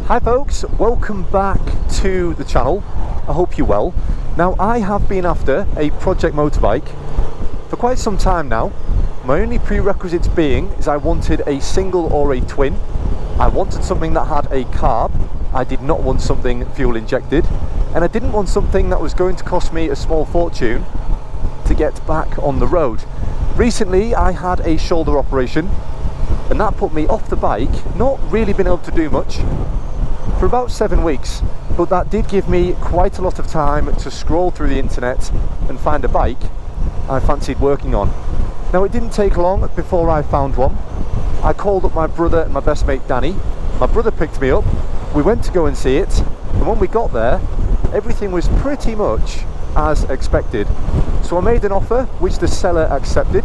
Hi folks, welcome back to the channel. I hope you're well. Now, I have been after a project motorbike for quite some time now. My only prerequisites being is I wanted a single or a twin. I wanted something that had a carb. I did not want something fuel injected, and I didn't want something that was going to cost me a small fortune to get back on the road. Recently I had a shoulder operation, and that put me off the bike, not really been able to do much for about 7 weeks, but that did give me quite a lot of time to scroll through the internet and find a bike I fancied working on. Now, it didn't take long before I found one. I called up my brother and my best mate Danny. My brother picked me up, we went to go and see it, and when we got there everything was pretty much as expected. So I made an offer which the seller accepted.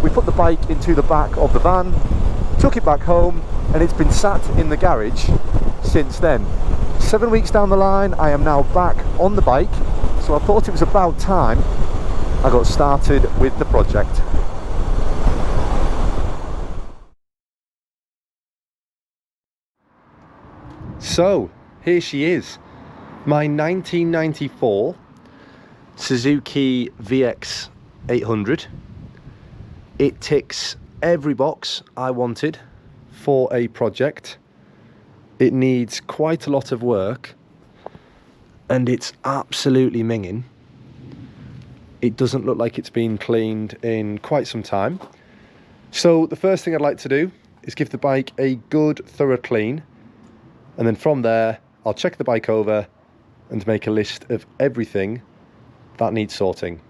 We put the bike into the back of the van, took it back home, and it's been sat in the garage since then. 7 weeks down the line, I am now back on the bike, so I thought it was about time I got started with the project. So here she is, my 1994 Suzuki VX 800. It ticks every box I wanted for a project. It needs quite a lot of work and it's absolutely minging. It doesn't look like it's been cleaned in quite some time. So the first thing I'd like to do is give the bike a good thorough clean, and then from there I'll check the bike over and make a list of everything that needs sorting.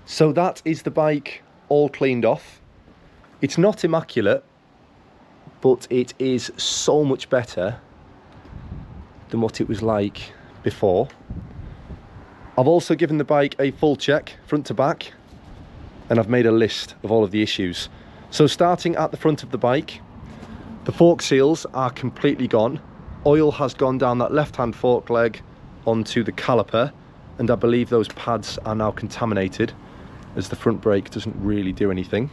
So that is the bike all cleaned off. It's not immaculate, but it is so much better than what it was like before. I've also given the bike a full check front to back, and I've made a list of all of the issues. So starting at the front of the bike, the fork seals are completely gone. Oil has gone down that left-hand fork leg onto the caliper, and I believe those pads are now contaminated, as the front brake doesn't really do anything.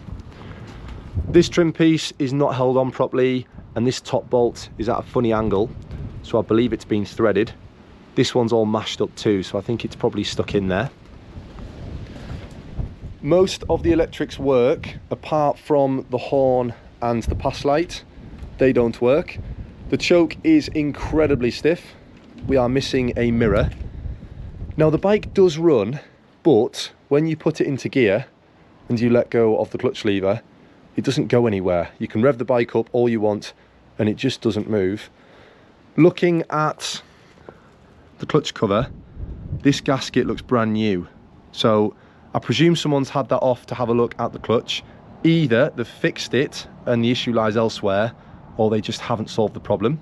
This trim piece is not held on properly, and this top bolt is at a funny angle, so I believe it's been threaded. This one's all mashed up too, so I think it's probably stuck in there. Most of the electrics work, apart from the horn and the pass light. They don't work. The choke is incredibly stiff. We are missing a mirror. Now, the bike does run, but when you put it into gear and you let go of the clutch lever, it doesn't go anywhere. You can rev the bike up all you want and it just doesn't move. Looking at the clutch cover, this gasket looks brand new. So I presume someone's had that off to have a look at the clutch. Either they've fixed it and the issue lies elsewhere, or they just haven't solved the problem.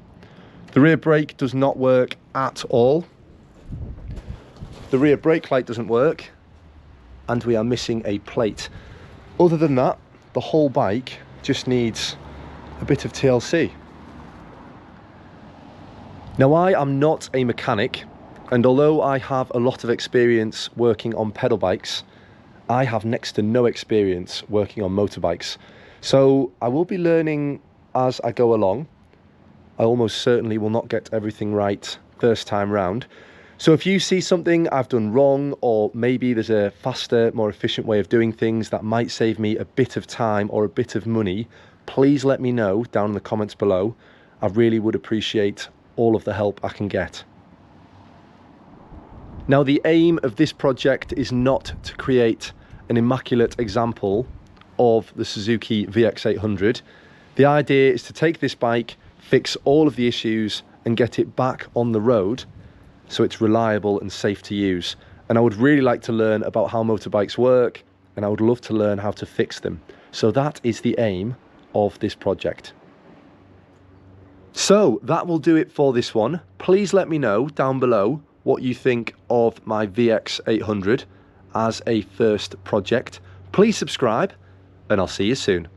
The rear brake does not work at all. The rear brake light doesn't work, and we are missing a plate. Other than that, the whole bike just needs a bit of TLC. Now, I am not a mechanic, and although I have a lot of experience working on pedal bikes, I have next to no experience working on motorbikes. So I will be learning as I go along. I almost certainly will not get everything right first time round. So if you see something I've done wrong, or maybe there's a faster, more efficient way of doing things that might save me a bit of time or a bit of money, please let me know down in the comments below. I really would appreciate all of the help I can get. Now, the aim of this project is not to create an immaculate example of the Suzuki VX 800. The idea is to take this bike, fix all of the issues, and get it back on the road so it's reliable and safe to use. And I would really like to learn about how motorbikes work, and I would love to learn how to fix them. So that is the aim of this project. So that will do it for this one. Please let me know down below what you think of my VX 800 as a first project. Please subscribe, and I'll see you soon.